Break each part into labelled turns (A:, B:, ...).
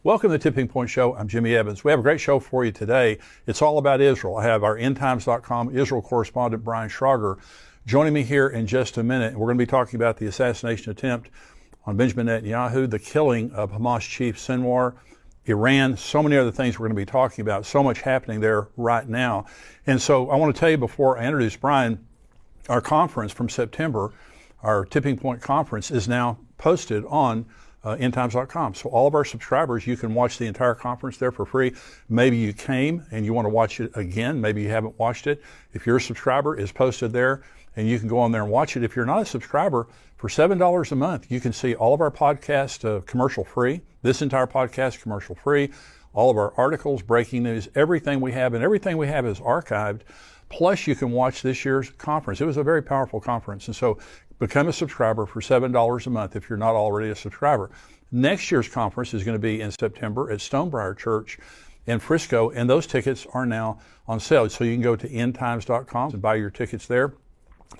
A: Welcome to the Tipping Point Show. I'm Jimmy Evans. We have a great show for you today. It's all about Israel. I have our endtimes.com Israel correspondent Brian Schrager joining me here in just a minute. We're going to be talking about the assassination attempt on Benjamin Netanyahu, the killing of Hamas chief Sinwar, Iran, so many other things we're going to be talking about. So much happening there right now. And so I want to tell you before I introduce Brian, our conference from September, our Tipping Point conference, is now posted on endtimes.com. So all of our subscribers, you can watch the entire conference there for free. Maybe you came and you want to watch it again. Maybe you haven't watched it. If you're a subscriber, it's posted there and you can go on there and watch it. If you're not a subscriber, for $7 a month, you can see all of our podcasts commercial free. This entire podcast commercial free. All of our articles, breaking news, everything we have, and everything we have is archived. Plus, you can watch this year's conference. It was a very powerful conference. And so become a subscriber for $7 a month if you're not already a subscriber. Next year's conference is going to be in September at Stonebriar Church in Frisco, and those tickets are now on sale. So you can go to endtimes.com and buy your tickets there.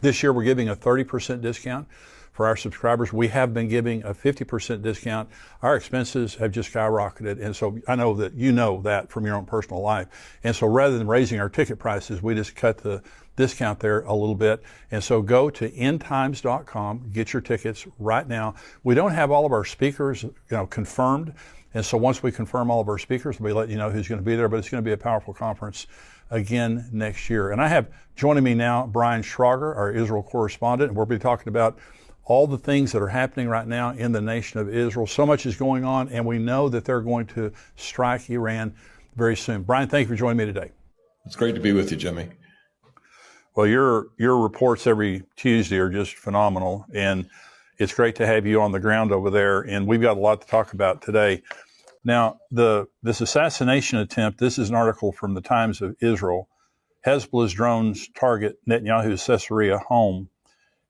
A: This year we're giving a 30% discount for our subscribers. We have been giving a 50% discount. Our expenses have just skyrocketed. And so I know that you know that from your own personal life. And so rather than raising our ticket prices, we just cut the discount there a little bit. And so go to endtimes.com, get your tickets right now. We don't have all of our speakers, confirmed. And so once we confirm all of our speakers, we'll let you know who's going to be there, but it's going to be a powerful conference again next year. And I have joining me now Brian Schrager, our Israel correspondent, and we'll be talking about all the things that are happening right now in the nation of Israel. So much is going on, and we know that they're going to strike Iran very soon. Brian, thank you for joining me today.
B: It's great to be with you, Jimmy.
A: Well, your reports every Tuesday are just phenomenal, and it's great to have you on the ground over there, and we've got a lot to talk about today. Now, this assassination attempt, this is an article from the Times of Israel. Hezbollah's drones target Netanyahu's Caesarea home.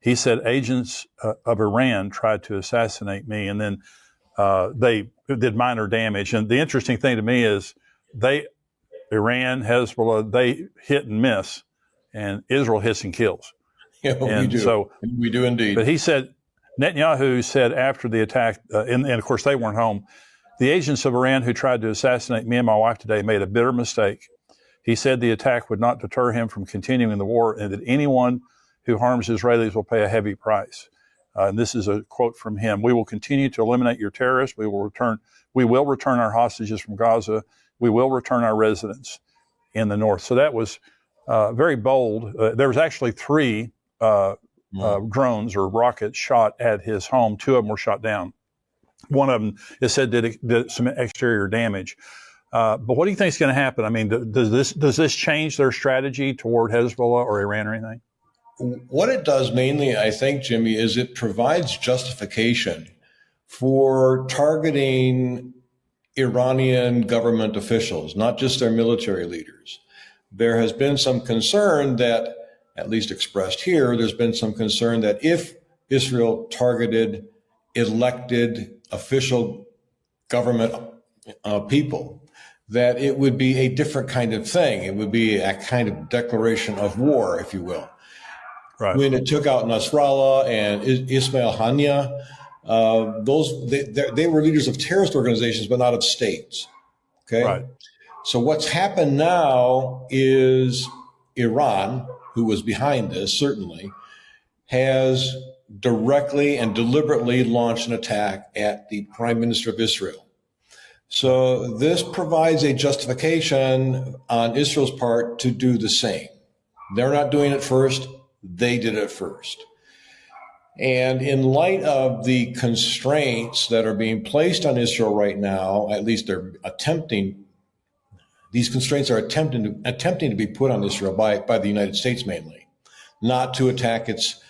A: He said agents of Iran tried to assassinate me, and then they did minor damage. And the interesting thing to me is Iran, Hezbollah, they hit and miss, and Israel hits and kills.
B: Yeah, we do. So, we do indeed.
A: But Netanyahu said after the attack, and of course they weren't home, the agents of Iran who tried to assassinate me and my wife today made a bitter mistake. He said the attack would not deter him from continuing the war, and that anyone who harms Israelis will pay a heavy price. And this is a quote from him. We will continue to eliminate your terrorists. We will return our hostages from Gaza. We will return our residents in the north. So that was very bold. There was actually 3 drones or rockets shot at his home. 2 of them were shot down. One of them, it said, did some exterior damage. But what do you think is going to happen? I mean, does this change their strategy toward Hezbollah or Iran or anything?
B: What it does mainly, I think, Jimmy, is it provides justification for targeting Iranian government officials, not just their military leaders. There has been some concern that, at least expressed here, there's been some concern that if Israel targeted elected official government people, that it would be a different kind of thing. It would be a kind of declaration of war, if you will. Right. When it took out Nasrallah and Ismail Haniyeh, they were leaders of terrorist organizations, but not of states. Okay. Right. So what's happened now is Iran, who was behind this, certainly, has directly and deliberately launched an attack at the Prime Minister of Israel. So this provides a justification on Israel's part to do the same. They're not doing it first. They did it first. And in light of the constraints that are being placed on Israel right now, at least these constraints are attempting to be put on Israel by the United States mainly, not to attack its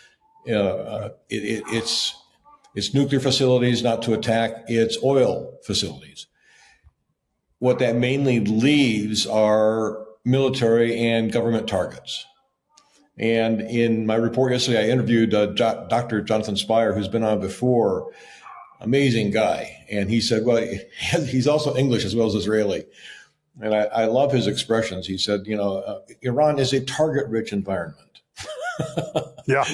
B: nuclear facilities, not to attack its oil facilities. What that mainly leaves are military and government targets. And in my report yesterday, I interviewed Dr. Jonathan Spire, who's been on before, amazing guy. And he said, well, he's also English as well as Israeli. And I love his expressions. He said, Iran is a target-rich environment.
A: Yeah.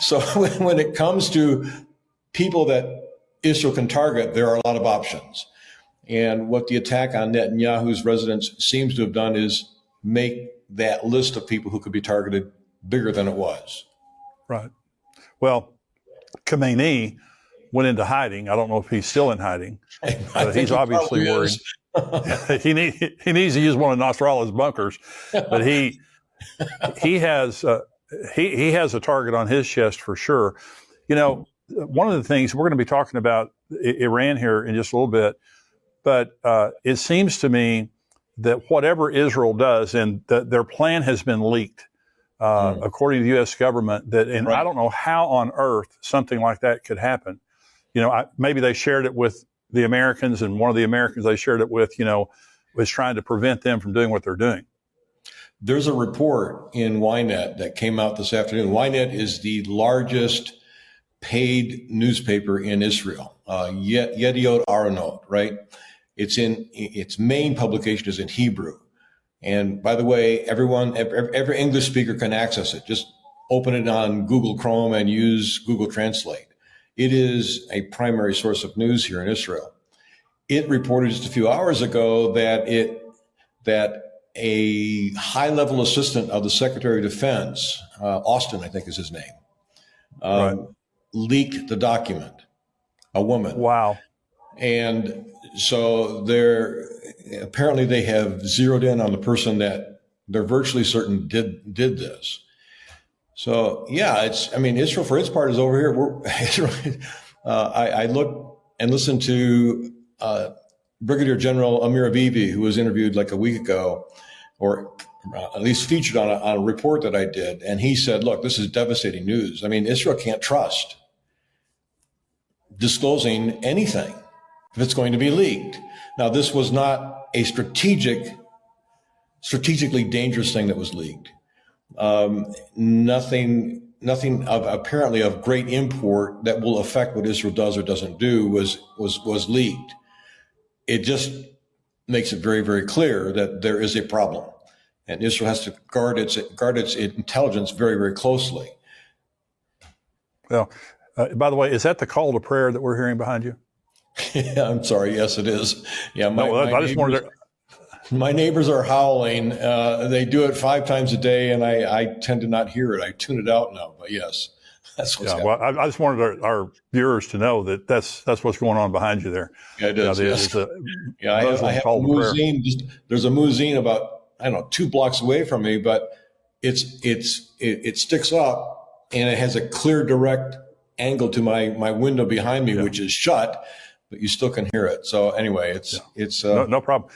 B: So when it comes to people that Israel can target, there are a lot of options. And what the attack on Netanyahu's residence seems to have done is make that list of people who could be targeted bigger than it was.
A: Right. Well, Khamenei went into hiding. I don't know if he's still in hiding, but he's obviously worried. he needs to use one of Nasrallah's bunkers, but he has a target on his chest for sure. You know, one of the things we're going to be talking about Iran here in just a little bit, but it seems to me that whatever Israel does, and their plan has been leaked, according to the U.S. government, and I don't know how on earth something like that could happen. You know, maybe they shared it with the Americans, and one of the Americans they shared it with, you know, was trying to prevent them from doing what they're doing.
B: There's a report in Ynet that came out this afternoon. Ynet is the largest paid newspaper in Israel. Yediot Aharonot, right? Its main publication is in Hebrew. And by the way, every English speaker can access it. Just open it on Google Chrome and use Google Translate. It is a primary source of news here in Israel. It reported just a few hours ago that a high-level assistant of the Secretary of Defense, Austin, I think is his name, leaked the document, a woman.
A: Wow.
B: And so apparently they have zeroed in on the person that they're virtually certain did this. So yeah, Israel for its part is over here. I looked and listened to Brigadier General Amir Avivi, who was interviewed like a week ago, or at least featured on a report that I did, and he said, "Look, this is devastating news. I mean, Israel can't trust disclosing anything if it's going to be leaked." Now, this was not a strategically dangerous thing that was leaked. Nothing apparently of great import that will affect what Israel does or doesn't do was leaked. It just makes it very, very clear that there is a problem, and Israel has to guard its intelligence very, very closely.
A: Well, by the way, is that the call to prayer that we're hearing behind you?
B: Yeah, I'm sorry. Yes, it is. Yeah,
A: my
B: neighbors are howling. They do it 5 times a day, and I tend to not hear it. I tune it out now. But yes, that's what's happening.
A: Well, I just wanted our viewers to know that that's what's going on behind you there.
B: Yeah, it is. I have a muezzin. There's a muezzin about 2 blocks away from me, but it sticks up, and it has a clear, direct angle to my window behind me, which is shut, but you still can hear it. So anyway, it's
A: no problem.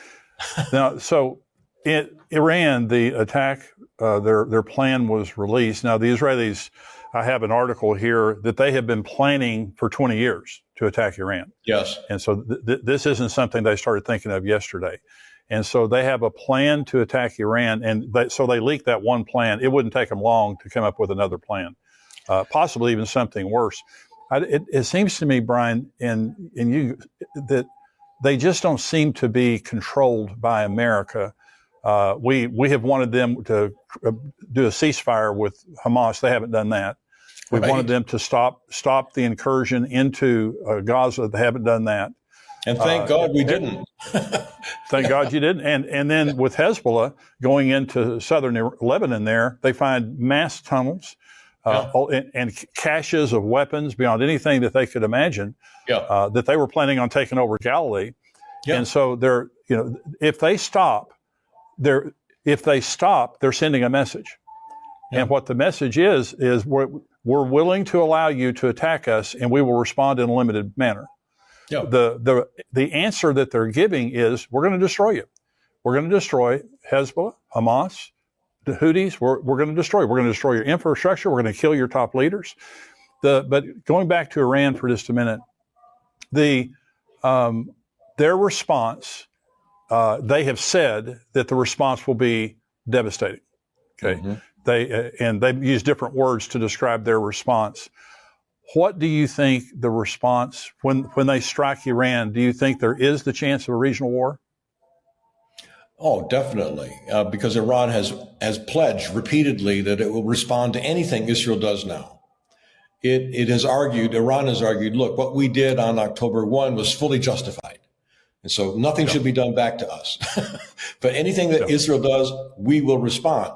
A: Now, so in Iran, the attack, their plan was released. Now, the Israelis, I have an article here that they have been planning for 20 years to attack Iran.
B: Yes.
A: And so this isn't something they started thinking of yesterday. And so they have a plan to attack Iran. And so they leaked that one plan. It wouldn't take them long to come up with another plan, possibly even something worse. It seems to me, Brian, and you, that they just don't seem to be controlled by America. We have wanted them to do a ceasefire with Hamas. They haven't done that. We wanted them to stop the incursion into Gaza. They haven't done that.
B: And thank God we didn't.
A: Thank God you didn't. And then with Hezbollah going into southern Lebanon there, they find mass tunnels and caches of weapons beyond anything that they could imagine. That they were planning on taking over Galilee. And so if they stop, they're sending a message. And what the message is we're willing to allow you to attack us, and we will respond in a limited manner. The answer that they're giving is, we're going to destroy you. We're going to destroy Hezbollah, Hamas, the Houthis. We're going to destroy. We're going to destroy your infrastructure. We're going to kill your top leaders. But going back to Iran for just a minute, their response, they have said that the response will be devastating. Okay. Mm-hmm. They use different words to describe their response. What do you think the response, when they strike Iran, do you think there is the chance of a regional war?
B: Oh, definitely. Because Iran has pledged repeatedly that it will respond to anything Israel does now. it has argued, Iran has argued, look, what we did on October 1 was fully justified. And so nothing should be done back to us. But anything that Israel does, we will respond.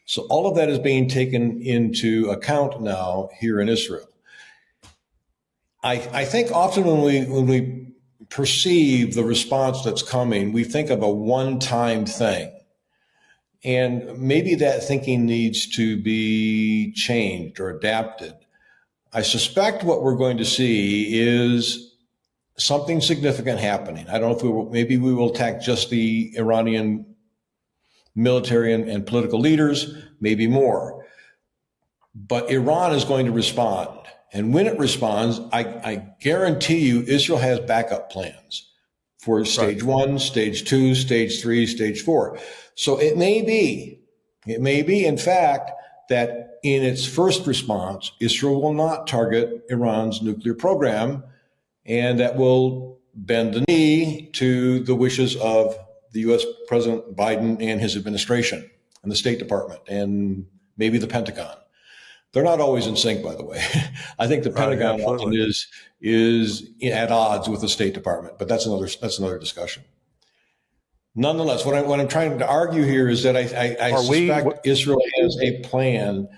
B: So all of that is being taken into account now here in Israel. I think often when we perceive the response that's coming, we think of a one-time thing. And maybe that thinking needs to be changed or adapted. I suspect what we're going to see is something significant happening. I don't know if maybe we will attack just the Iranian military and political leaders, maybe more. But Iran is going to respond. And when it responds, I guarantee you Israel has backup plans for stage 1, stage 2, stage 3, stage 4. So it may be, in fact, that in its first response, Israel will not target Iran's nuclear program, and that will bend the knee to the wishes of the U.S. President Biden and his administration and the State Department and maybe the Pentagon. They're not always in sync, by the way. I think the Pentagon often is at odds with the State Department, but that's another discussion. Nonetheless, what I'm trying to argue here is that I suspect Israel has a plan,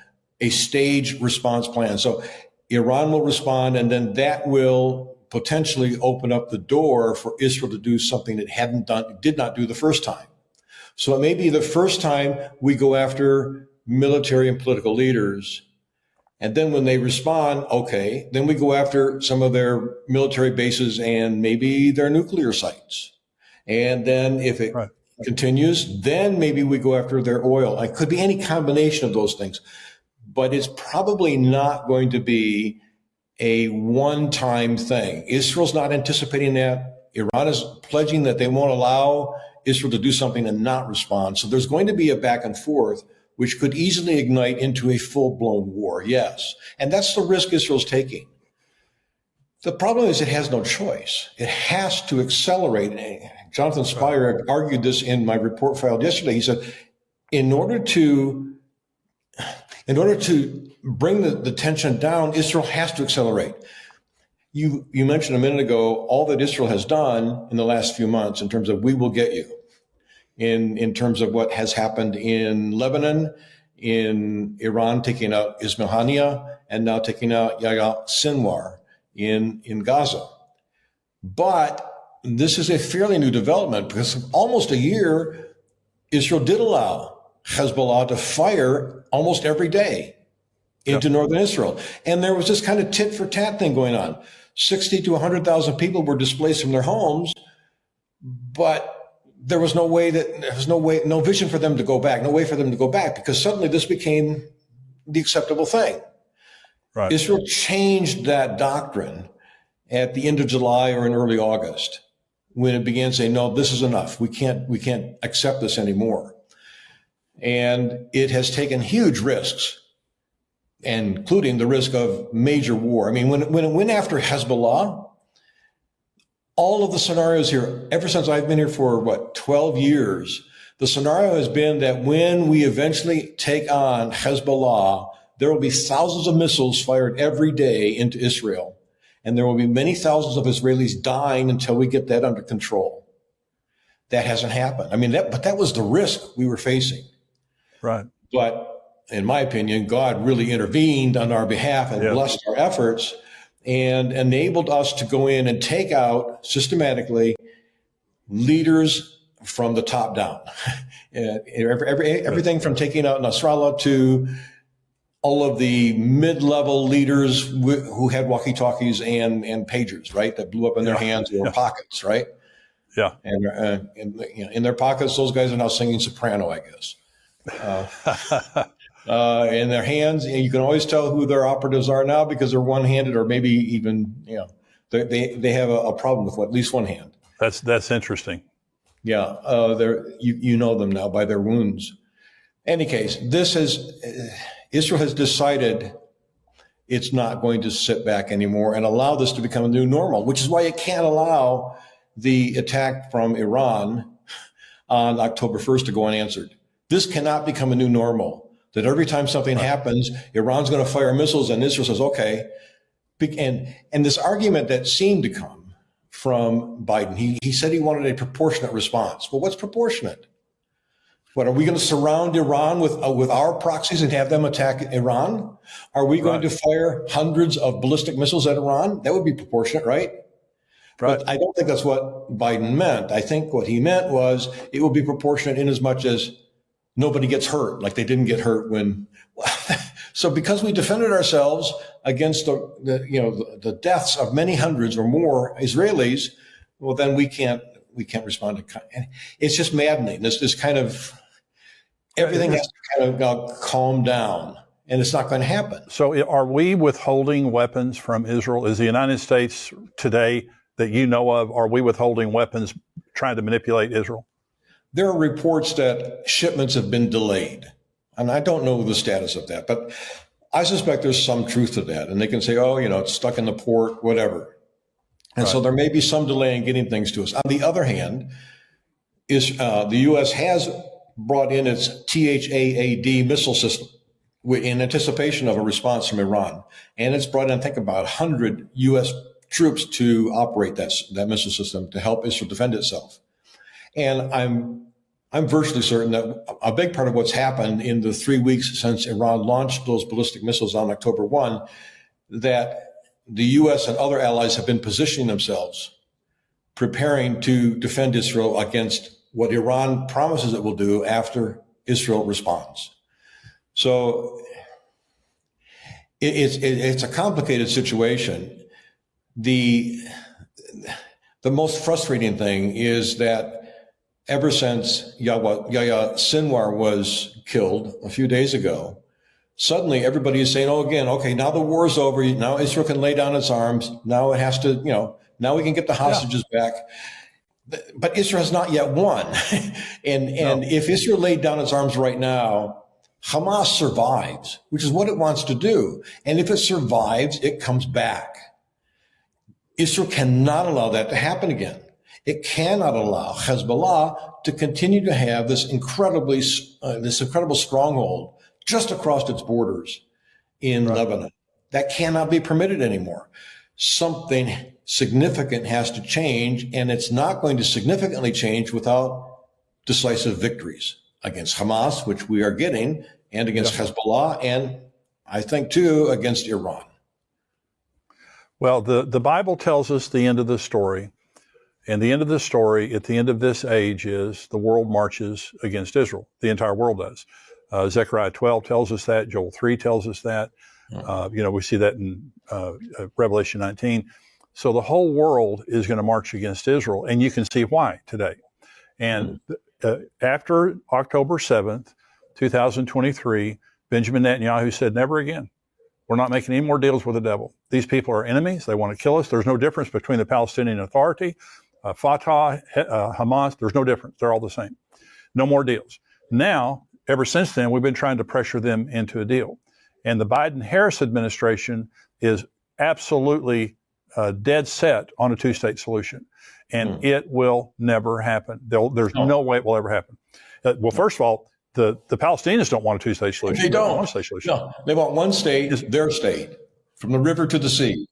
B: a staged response plan. So Iran will respond, and then that will potentially open up the door for Israel to do something it did not do the first time. So it may be the first time we go after military and political leaders. And then when they respond, okay, then we go after some of their military bases and maybe their nuclear sites. And then if it continues, then maybe we go after their oil. It could be any combination of those things, but it's probably not going to be a one-time thing. Israel's not anticipating that. Iran is pledging that they won't allow Israel to do something and not respond. So there's going to be a back and forth, which could easily ignite into a full-blown war, yes. And that's the risk Israel's taking. The problem is it has no choice. It has to accelerate. Jonathan Spire argued this in my report filed yesterday. He said, in order to bring the tension down, Israel has to accelerate. You mentioned a minute ago all that Israel has done in the last few months in terms of we will get you. In terms of what has happened in Lebanon, in Iran taking out Ismail Haniyeh, and now taking out Yahya Sinwar in Gaza. But this is a fairly new development because almost a year, Israel did allow Hezbollah to fire almost every day into northern Israel. And there was this kind of tit for tat thing going on. 60 to 100,000 people were displaced from their homes, but there was no vision for them to go back, no way for them to go back, because suddenly this became the acceptable thing. Right. Israel changed that doctrine at the end of July or in early August when it began saying, no, this is enough. We can't accept this anymore. And it has taken huge risks, including the risk of major war. I mean, when it went after Hezbollah, all of the scenarios here, ever since I've been here for 12 years, the scenario has been that when we eventually take on Hezbollah, there will be thousands of missiles fired every day into Israel. And there will be many thousands of Israelis dying until we get that under control. That hasn't happened. I mean, but that was the risk we were facing. Right. But in my opinion, God really intervened on our behalf and blessed our efforts and enabled us to go in and take out systematically leaders from the top down. Everything from taking out Nasrallah to all of the mid-level leaders who had walkie-talkies and pagers, right, that blew up in their hands or pockets, right? Yeah. And in their pockets, those guys are now singing soprano, I guess. In their hands, you can always tell who their operatives are now because they're one-handed, or maybe even, they have a problem with at least one hand.
A: That's interesting.
B: Yeah, you know them now by their wounds. Any case, Israel has decided it's not going to sit back anymore and allow this to become a new normal, which is why it can't allow the attack from Iran on October 1st to go unanswered. This cannot become a new normal. that every time something happens, Iran's going to fire missiles, and Israel says, okay. And this argument that seemed to come from Biden, he said he wanted a proportionate response. Well, what's proportionate? What, are we going to surround Iran with our proxies and have them attack Iran? Are we going to fire hundreds of ballistic missiles at Iran? That would be proportionate, right? But I don't think that's what Biden meant. I think what he meant was it will be proportionate in as much as nobody gets hurt, like they didn't get hurt when. So because we defended ourselves against the deaths of many hundreds or more Israelis, well, then we can't respond to. It's just maddening. This kind of everything has to kind of calm down, and it's not going to happen.
A: So, are we withholding weapons from Israel? Is the United States today, that you know of, are we withholding weapons, trying to manipulate Israel?
B: There are reports that shipments have been delayed, and I don't know the status of that, but I suspect there's some truth to that. And they can say, oh, it's stuck in the port, whatever. And so there may be some delay in getting things to us. On the other hand, the U.S. has brought in its THAAD missile system in anticipation of a response from Iran. And it's brought in, I think, about 100 U.S. troops to operate that missile system to help Israel defend itself. And I'm virtually certain that a big part of what's happened in the 3 weeks since Iran launched those ballistic missiles on October 1, that the U.S. and other allies have been positioning themselves, preparing to defend Israel against what Iran promises it will do after Israel responds. So it's a complicated situation. The most frustrating thing is that ever since Yahya Sinwar was killed a few days ago, suddenly everybody is saying, oh, again, okay, now the war is over. Now Israel can lay down its arms. Now it has to, now we can get the hostages back. But Israel has not yet won. And if Israel laid down its arms right now, Hamas survives, which is what it wants to do. And if it survives, it comes back. Israel cannot allow that to happen again. It cannot allow Hezbollah to continue to have this incredible stronghold just across its borders in Lebanon. That cannot be permitted anymore. Something significant has to change, and it's not going to significantly change without decisive victories against Hamas, which we are getting, and against Hezbollah, and I think, too, against Iran.
A: Well, the Bible tells us the end of the story. And the end of the story, at the end of this age, is the world marches against Israel. The entire world does. Zechariah 12 tells us that. Joel 3 tells us that. We see that in Revelation 19. So the whole world is going to march against Israel, and you can see why today. And after October 7th, 2023, Benjamin Netanyahu said, never again. We're not making any more deals with the devil. These people are enemies. They want to kill us. There's no difference between the Palestinian Authority, Fatah, Hamas. There's no difference. They're all the same. No more deals. Now, ever since then, we've been trying to pressure them into a deal. And the Biden-Harris administration is absolutely dead set on a two-state solution. And it will never happen. There's no way it will ever happen. Well, first of all, the Palestinians don't want a two-state solution.
B: They don't
A: want a two-state solution.
B: No, they want one state, their state, from the river to the sea.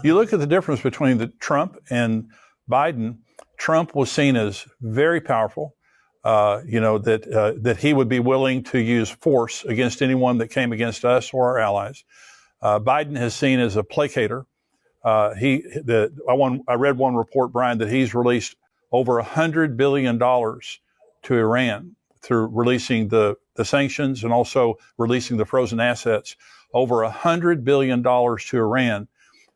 A: You look at the difference between the Trump and Biden. Trump was seen as very powerful, that he would be willing to use force against anyone that came against us or our allies. Biden is seen as a placater. I read one report, Brian, that he's released over $100 billion to Iran through releasing the sanctions and also releasing the frozen assets, over $100 billion to Iran.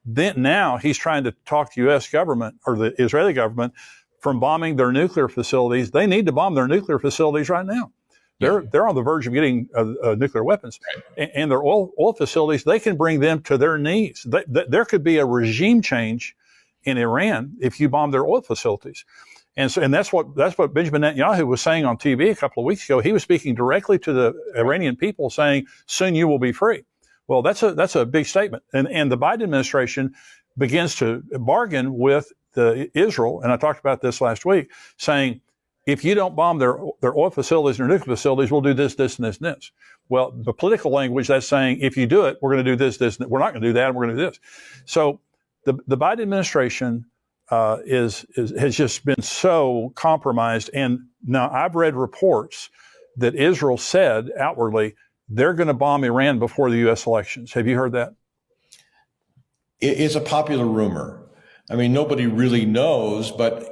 A: Then now he's trying to talk the U.S. government or the Israeli government from bombing their nuclear facilities. They need to bomb their nuclear facilities right now. They're on the verge of getting nuclear weapons, and their oil facilities. They can bring them to their knees. There could be a regime change in Iran if you bomb their oil facilities, and that's what Benjamin Netanyahu was saying on TV a couple of weeks ago. He was speaking directly to the Iranian people, saying, "Soon you will be free." Well, that's a big statement, and the Biden administration begins to bargain with Israel, and I talked about this last week, saying, if you don't bomb their oil facilities and their nuclear facilities, we'll do this, this, and this, and this. Well, the political language, that's saying, if you do it, we're going to do this, this, and we're not going to do that, and we're going to do this. So the Biden administration has just been so compromised. And now I've read reports that Israel said outwardly they're going to bomb Iran before the U.S. elections. Have you heard that?
B: It's a popular rumor. I mean, nobody really knows, but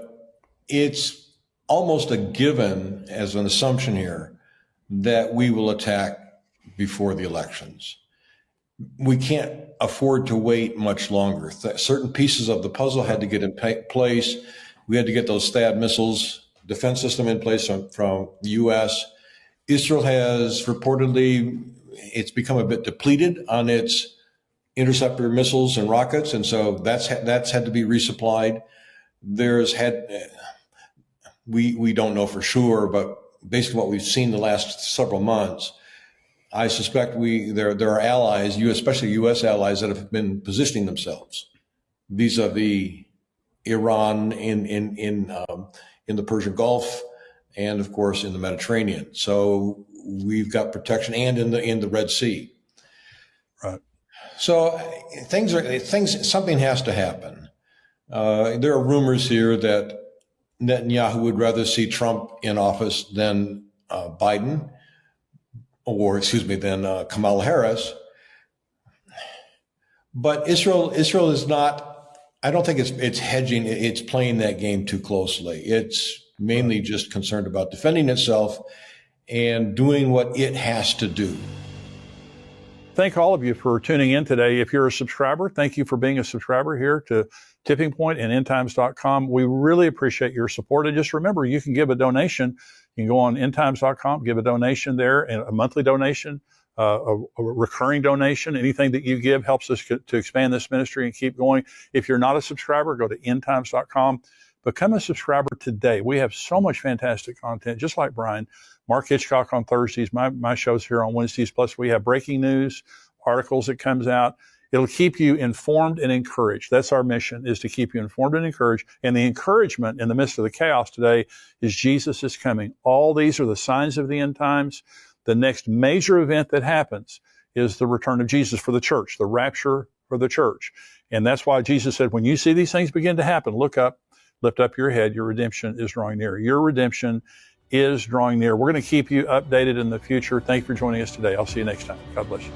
B: it's almost a given as an assumption here that we will attack before the elections. We can't afford to wait much longer. Certain pieces of the puzzle had to get in place. We had to get those THAAD missiles defense system in place from the U.S. Israel has reportedly, it's become a bit depleted on its interceptor missiles and rockets, and so that's had to be resupplied. We don't know for sure, but based on what we've seen the last several months, I suspect there are allies, especially U.S. allies, that have been positioning themselves vis-a-vis Iran in the Persian Gulf, and of course in the Mediterranean. So we've got protection, and in the Red Sea.
A: Right.
B: So something has to happen. There are rumors here that Netanyahu would rather see Trump in office than Biden, than Kamala Harris. But Israel is not, I don't think it's hedging, it's playing that game too closely. It's mainly just concerned about defending itself and doing what it has to do.
A: Thank all of you for tuning in today. If you're a subscriber, thank you for being a subscriber here to Tipping Point and endtimes.com. We really appreciate your support. And just remember, you can give a donation. You can go on endtimes.com, give a donation there, and a monthly donation, a recurring donation. Anything that you give helps us to expand this ministry and keep going. If you're not a subscriber, go to endtimes.com. Become a subscriber today. We have so much fantastic content, just like Brian. Mark Hitchcock on Thursdays, my show's here on Wednesdays. Plus, we have breaking news, articles that comes out. It'll keep you informed and encouraged. That's our mission, is to keep you informed and encouraged. And the encouragement in the midst of the chaos today is Jesus is coming. All these are the signs of the end times. The next major event that happens is the return of Jesus for the church, the rapture for the church. And that's why Jesus said, when you see these things begin to happen, look up, lift up your head. Your redemption is drawing near. Your redemption is drawing near. We're going to keep you updated in the future. Thank you for joining us today. I'll see you next time. God bless you.